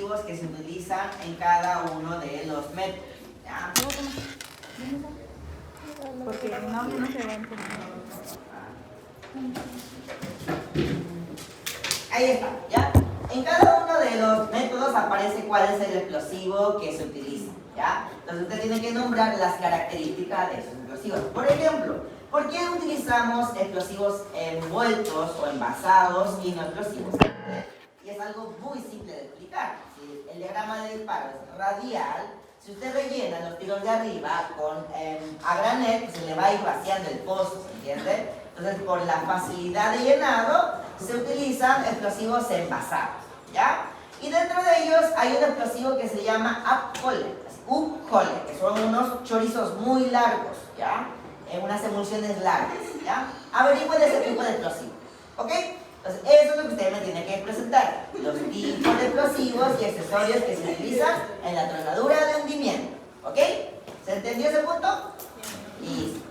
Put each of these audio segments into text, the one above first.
explosivos que se utilizan en cada uno de los métodos. ¿Ya? Porque no se va a entender. Ahí está, ¿ya? En cada uno de los métodos aparece cuál es el explosivo que se utiliza, ¿ya? Entonces usted tiene que nombrar las características de esos explosivos. Por ejemplo, ¿por qué utilizamos explosivos envueltos o envasados y no explosivos? Y es algo muy simple de explicar. Si el diagrama de disparo es radial, si usted rellena los tiros de arriba con a granel, pues se le va a ir vaciando el pozo, ¿se entiende? Entonces, por la facilidad de llenado, se utilizan explosivos envasados, ¿ya? Y dentro de ellos hay un explosivo que se llama up-hole, que son unos chorizos muy largos, ¿ya? En unas emulsiones largas, ¿ya? Averigüen ese tipo de explosivo, ¿ok? Entonces, eso es lo que usted me tiene que presentar. Los tipos de explosivos y accesorios que se utilizan en la tronadura de hundimiento, ¿ok? ¿Se entendió ese punto? Listo.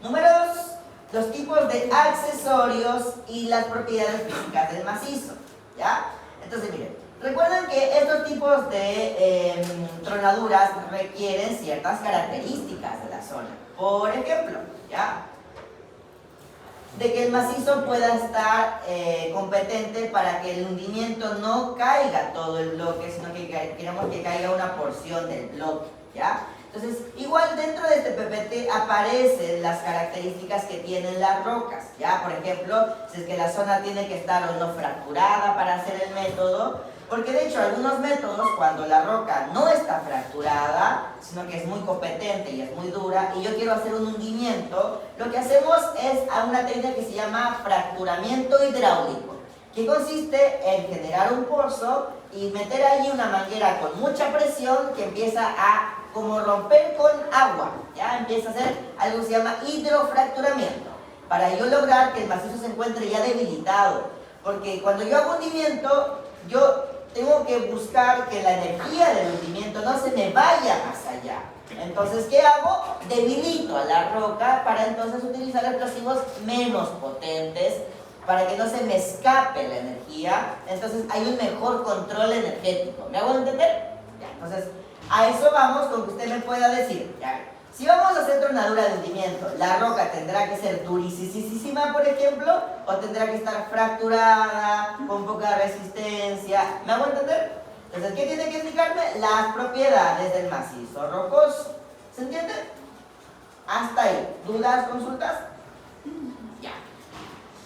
Número 2, los tipos de accesorios y las propiedades físicas del macizo, ¿ya? Entonces, miren, recuerden que estos tipos de tronaduras requieren ciertas características de la zona. Por ejemplo, ¿ya? De que el macizo pueda estar competente para que el hundimiento no caiga todo el bloque, sino que queremos que caiga una porción del bloque, ¿ya? Entonces, igual dentro de este PPT aparecen las características que tienen las rocas, ¿ya? Por ejemplo, si es que la zona tiene que estar o no fracturada para hacer el método, porque de hecho algunos métodos, cuando la roca no está fracturada, sino que es muy competente y es muy dura, y yo quiero hacer un hundimiento, lo que hacemos es una técnica que se llama fracturamiento hidráulico, que consiste en generar un pozo y meter allí una manguera con mucha presión que empieza a como romper con agua, ya empieza a hacer algo que se llama hidrofracturamiento, para yo lograr que el macizo se encuentre ya debilitado, porque cuando yo hago hundimiento, yo tengo que buscar que la energía del hundimiento no se me vaya más allá. Entonces, ¿qué hago? Debilito a la roca para entonces utilizar explosivos menos potentes para que no se me escape la energía. Entonces, hay un mejor control energético. ¿Me hago entender? Ya, entonces, a eso vamos con que usted me pueda decir, ya, si vamos a hacer tronadura de hundimiento, ¿la roca tendrá que ser durisísima, por ejemplo? ¿O tendrá que estar fracturada, con poca resistencia? ¿Me hago entender? Entonces, ¿qué tiene que indicarme? Las propiedades del macizo rocoso. ¿Se entiende? Hasta ahí. ¿Dudas, consultas? Ya.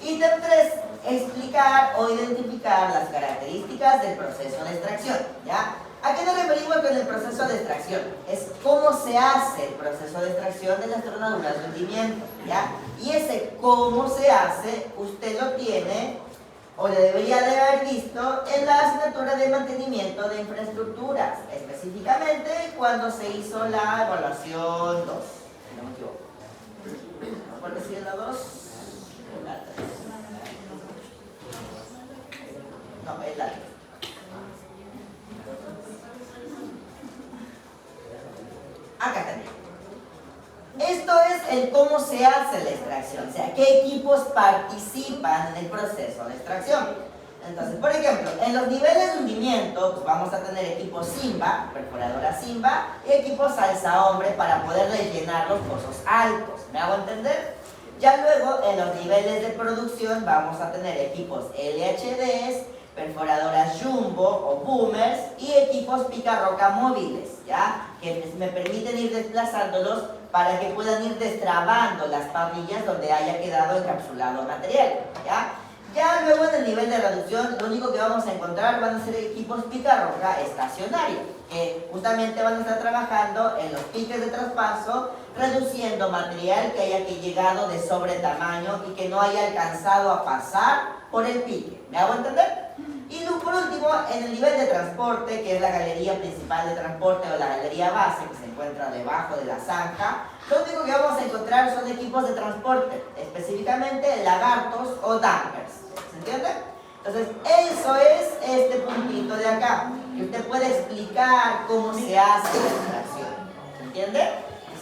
Ítem 3. Explicar o identificar las características del proceso de extracción, ¿ya? ¿A qué nos referimos con el proceso de extracción? Es cómo se hace el proceso de extracción de las tronaduras de hundimiento, ¿ya? Y ese cómo se hace, usted lo tiene, o lo debería de haber visto, en la asignatura de mantenimiento de infraestructuras, específicamente cuando se hizo la evaluación 2, si no me equivoco. ¿Cuál es la 2? O la 3. No, es la 3. Acá también. Esto es el cómo se hace la extracción, o sea, qué equipos participan en el proceso de extracción. Entonces, por ejemplo, en los niveles de hundimiento, pues vamos a tener equipos Simba, perforadora Simba, y equipos alza hombre para poder rellenar los pozos altos. ¿Me hago entender? Ya luego, en los niveles de producción, vamos a tener equipos LHDs, perforadoras jumbo o boomers y equipos picarroca móviles, ¿ya? Que me permiten ir desplazándolos para que puedan ir destrabando las parrillas donde haya quedado encapsulado material, ¿ya? Ya luego en el nivel de reducción, lo único que vamos a encontrar van a ser equipos picarroca estacionarios, que justamente van a estar trabajando en los piques de traspaso, reduciendo material que haya llegado de sobre tamaño y que no haya alcanzado a pasar por el pique. ¿Me hago entender? Y por último, en el nivel de transporte, que es la galería principal de transporte o la galería base, que se encuentra debajo de la zanja, lo único que vamos a encontrar son equipos de transporte, específicamente lagartos o dumpers. ¿Se entiende? Entonces, eso es este puntito de acá, que usted puede explicar cómo se hace la extracción. ¿Se entiende?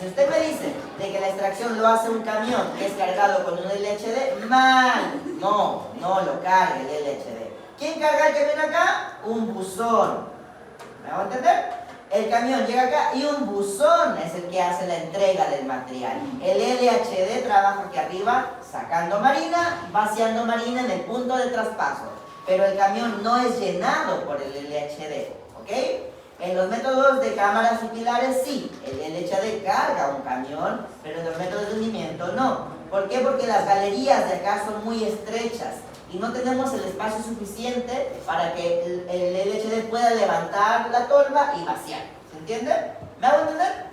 Si usted me dice de que la extracción lo hace un camión que es cargado con un LHD, mal, no lo carga el LHD. ¿Quién carga el camión acá? Un buzón. buzón. ¿Me hago entender? El camión llega acá y un buzón es el que hace la entrega del material. El LHD trabaja aquí arriba sacando marina, vaciando marina en el punto de traspaso. Pero el camión no es llenado por el LHD, ¿ok? En los métodos de cámaras y pilares sí, el LHD carga un camión, pero en los métodos de hundimiento no. ¿Por qué? Porque las galerías de acá son muy estrechas y no tenemos el espacio suficiente para que el LHD pueda levantar la tolva y vaciar. ¿Se entiende? ¿Me hago entender?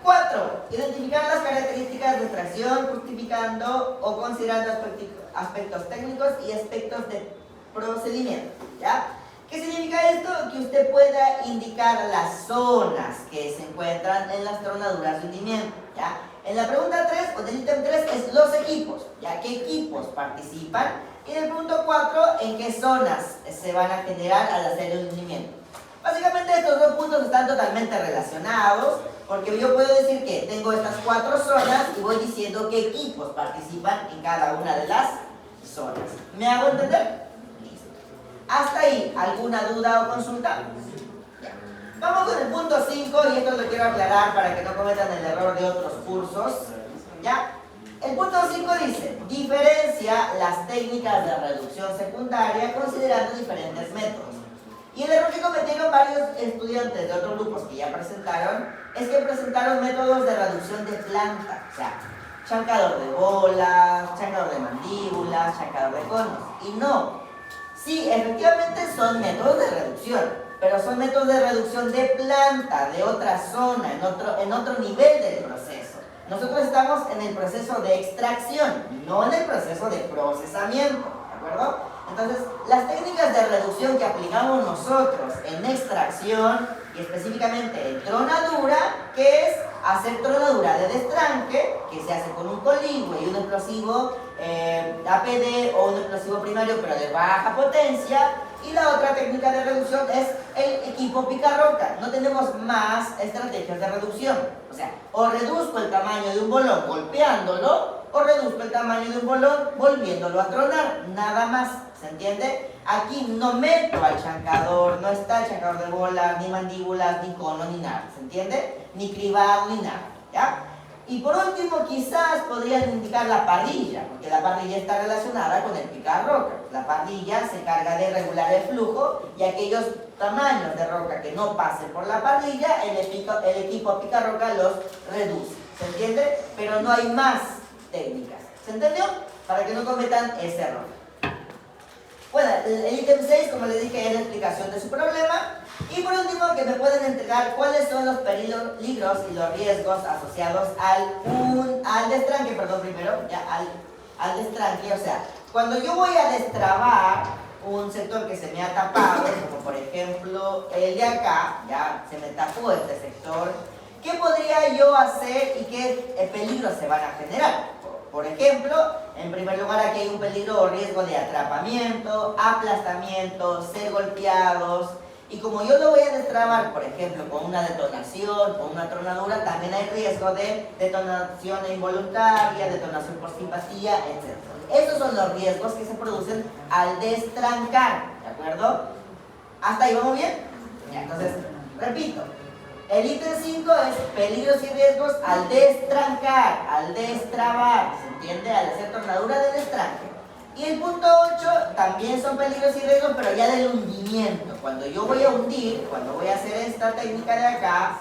4. Identificar las características de extracción, justificando o considerando aspectos técnicos y aspectos de procedimiento. ¿Ya? ¿Qué significa esto? Que usted pueda indicar las zonas que se encuentran en las tronaduras de hundimiento. ¿Ya? En la pregunta 3, o del ítem 3, es los equipos. ¿Ya? ¿Qué equipos participan? Y en el punto 4, ¿en qué zonas se van a generar al hacer el hundimiento? Básicamente estos dos puntos están totalmente relacionados, porque yo puedo decir que tengo estas 4 zonas y voy diciendo qué equipos participan en cada una de las zonas. ¿Me hago entender? Listo. Hasta ahí, ¿alguna duda o consulta? Ya. Vamos con el punto 5 y esto lo quiero aclarar para que no cometan el error de otros cursos. ¿Ya? El punto 5 dice, diferencia las técnicas de reducción secundaria considerando diferentes métodos. Y el error que cometieron varios estudiantes de otros grupos que ya presentaron es que presentaron métodos de reducción de planta, o sea, chancador de bolas, chancador de mandíbulas, chancador de conos. Y no, sí, efectivamente son métodos de reducción, pero son métodos de reducción de planta, de otra zona, en otro nivel del proceso. Nosotros estamos en el proceso de extracción, no en el proceso de procesamiento, ¿de acuerdo? Entonces, las técnicas de reducción que aplicamos nosotros en extracción y específicamente en tronadura, que es hacer tronadura de destranque, que se hace con un coligüe y un explosivo APD o un explosivo primario pero de baja potencia, y la otra técnica de reducción es el equipo picarroca. No tenemos más estrategias de reducción, o sea, o reduzco el tamaño de un bolón golpeándolo, o reduzco el tamaño de un bolón volviéndolo a tronar, nada más. ¿Se entiende? Aquí no meto al chancador, no está el chancador de bolas, ni mandíbulas, ni cono, ni nada. ¿Se entiende? Ni cribado, ni nada. ¿Ya? Y por último, quizás podrían indicar la parrilla, porque la parrilla está relacionada con el picar roca. La parrilla se encarga de regular el flujo y aquellos tamaños de roca que no pasen por la parrilla, el equipo picar roca los reduce. ¿Se entiende? Pero no hay más técnicas. ¿Se entendió? Para que no cometan ese error. Bueno, el ítem 6, como les dije, es la explicación de su problema. Y por último, que me pueden entregar cuáles son los peligros y los riesgos asociados al destranque, primero, ya, al destranque. O sea, cuando yo voy a destrabar un sector que se me ha tapado, como por ejemplo el de acá, ya se me tapó este sector, ¿qué podría yo hacer y qué peligros se van a generar? Por ejemplo, en primer lugar aquí hay un peligro o riesgo de atrapamiento, aplastamiento, ser golpeados. Y como yo lo voy a destrabar, por ejemplo, con una detonación, con una tronadura, también hay riesgo de detonación involuntaria, detonación por simpatía, etc. Esos son los riesgos que se producen al destrancar, ¿de acuerdo? ¿Hasta ahí vamos bien? Ya, entonces, repito. El ítem 5 es peligros y riesgos al destrancar, al destrabar, ¿se entiende? Al hacer tornadura de destranque. Y el punto 8 también son peligros y riesgos, pero ya del hundimiento. Cuando yo voy a hundir, cuando voy a hacer esta técnica de acá,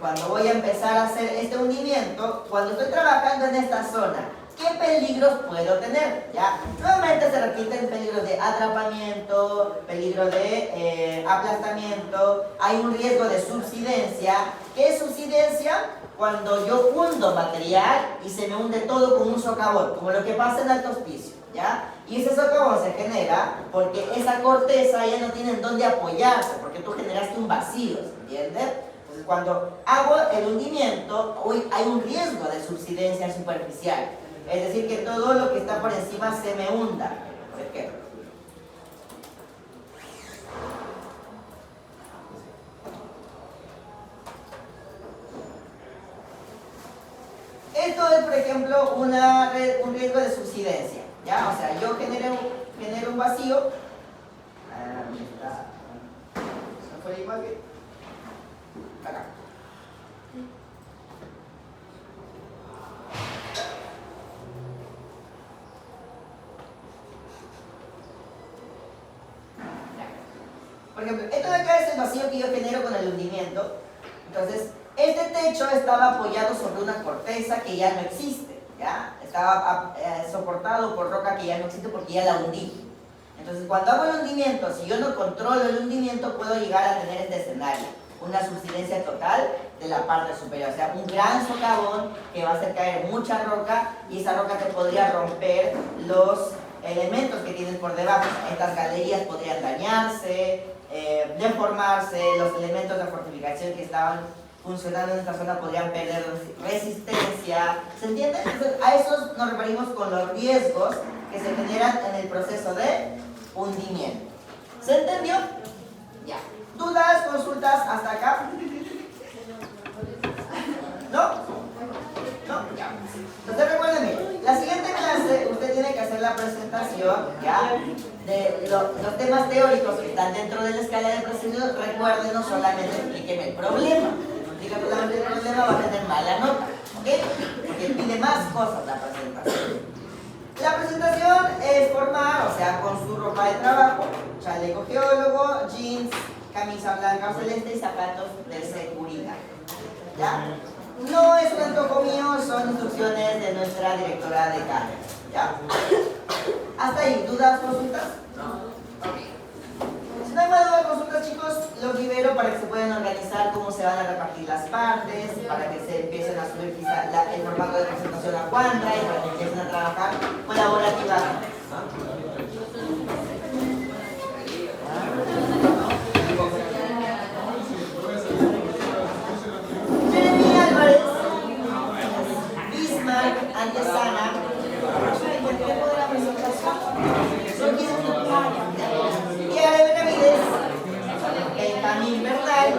cuando voy a empezar a hacer este hundimiento, cuando estoy trabajando en esta zona, ¿qué peligros puedo tener? ¿Ya? Nuevamente se repiten peligros de atrapamiento, peligro de aplastamiento, hay un riesgo de subsidencia. ¿Qué es subsidencia? Cuando yo hundo material y se me hunde todo con un socavón, como lo que pasa en alto hospicio, ¿ya? Y ese socavón se genera porque esa corteza ya no tiene en dónde apoyarse, porque tú generaste un vacío, ¿se entiende? Entonces cuando hago el hundimiento, hay un riesgo de subsidencia superficial. Es decir, que todo lo que está por encima se me hunda. ¿Por ejemplo? Esto es, por ejemplo, un riesgo de subsidencia. ¿Ya? O sea, yo genero un vacío. ¿Dónde está? ¿No fue la imagen? Acá. Por ejemplo, esto de acá es el vacío que yo genero con el hundimiento. Entonces, este techo estaba apoyado sobre una corteza que ya no existe, ¿ya? Estaba soportado por roca que ya no existe porque ya la hundí. Entonces, cuando hago el hundimiento, si yo no controlo el hundimiento, puedo llegar a tener este escenario, una subsidencia total de la parte superior, o sea, un gran socavón que va a hacer caer mucha roca y esa roca te podría romper los elementos que tienes por debajo. Estas galerías podrían dañarse, deformarse, los elementos de fortificación que estaban funcionando en esta zona podrían perder resistencia. ¿Se entiende? Entonces, a esos nos referimos con los riesgos que se generan en el proceso de hundimiento. ¿Se entendió? Ya. ¿Dudas, consultas hasta acá? ¿No? ¿No? Ya. Entonces recuérdenme, la siguiente clase usted tiene que hacer la presentación, ¿ya? De los temas teóricos que están dentro de la escala de procedimiento. Recuerden, no solamente explíqueme el problema. Explica solamente el problema, va a tener mala nota, ¿ok? Porque pide más cosas la presentación. La presentación es formal, o sea, con su ropa de trabajo, chaleco geólogo, jeans, camisa blanca o celeste y zapatos de seguridad. ¿Ya? No es un antojo mío, son instrucciones de nuestra directora de cátedra. ¿Ya? ¿Hasta ahí? ¿Dudas, consultas? No. Ok. Si no hay más dudas, consultas, chicos, los libero para que se puedan organizar cómo se van a repartir las partes, para que se empiecen a subir quizá el formato de presentación a OneDrive, para que empiecen a trabajar colaborativamente. Jeremy Álvarez, Bismarck, Antesana, el tiempo de la presentación son 10 minutos. Kiara Benavides, Benjamín Bernal,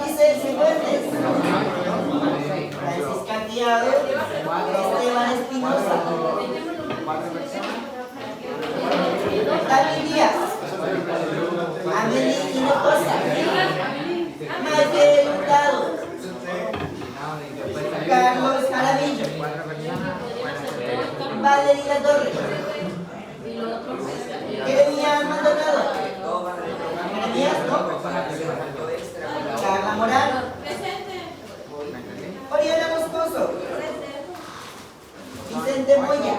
Giselle Cifuentes, Francisca Criado, Esteban Espinosa, David Díaz, Amelie Hinojosa, Michael Hurtado, Carlos Jaramillo, Valeria Torres, Jeremías Maldonado, Jeremías, ¿no? Carla Morán, Oriana Moscoso, Vicente Moya,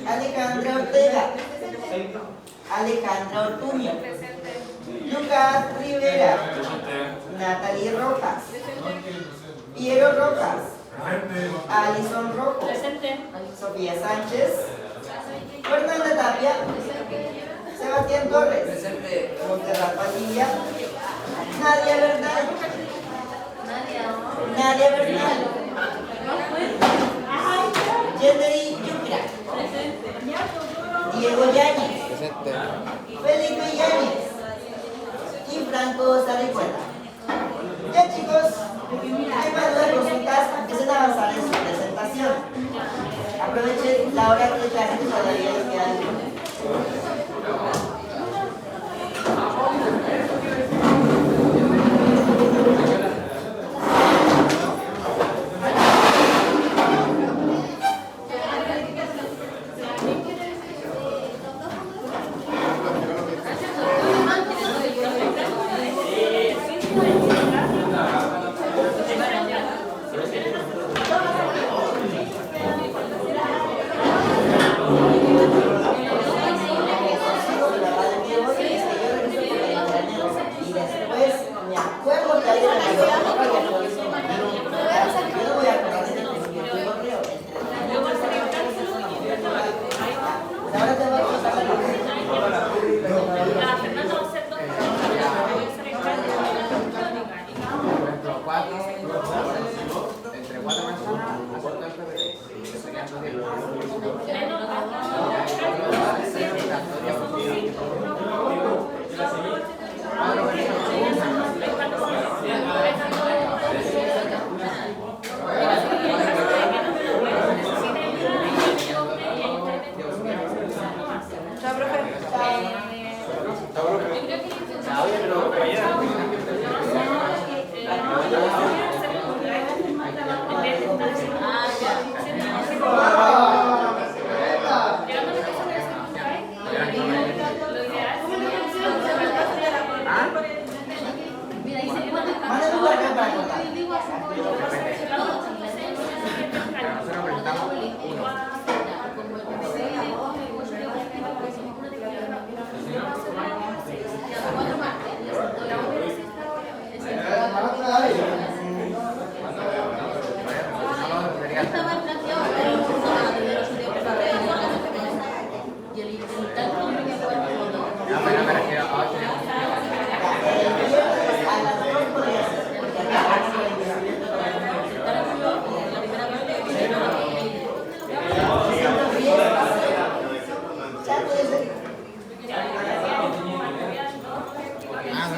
Alejandra Ortega, Alejandra Ortuño, Lucas Rivera, Natalie Rojas, Piero Rojas, Alison Rojo, Sofía Sánchez, Fernanda Tapia, Sebastián Torres, Montserrat Padilla, Nadia Bernal, Yenderi Yucra, Diego Yáñez, Felipe Yáñez y Franco Sarricueta. Ya, chicos, hay más dudas, consultas, empiecen a avanzar en su presentación. Aprovechen la hora de clase que todavía les queda disponible.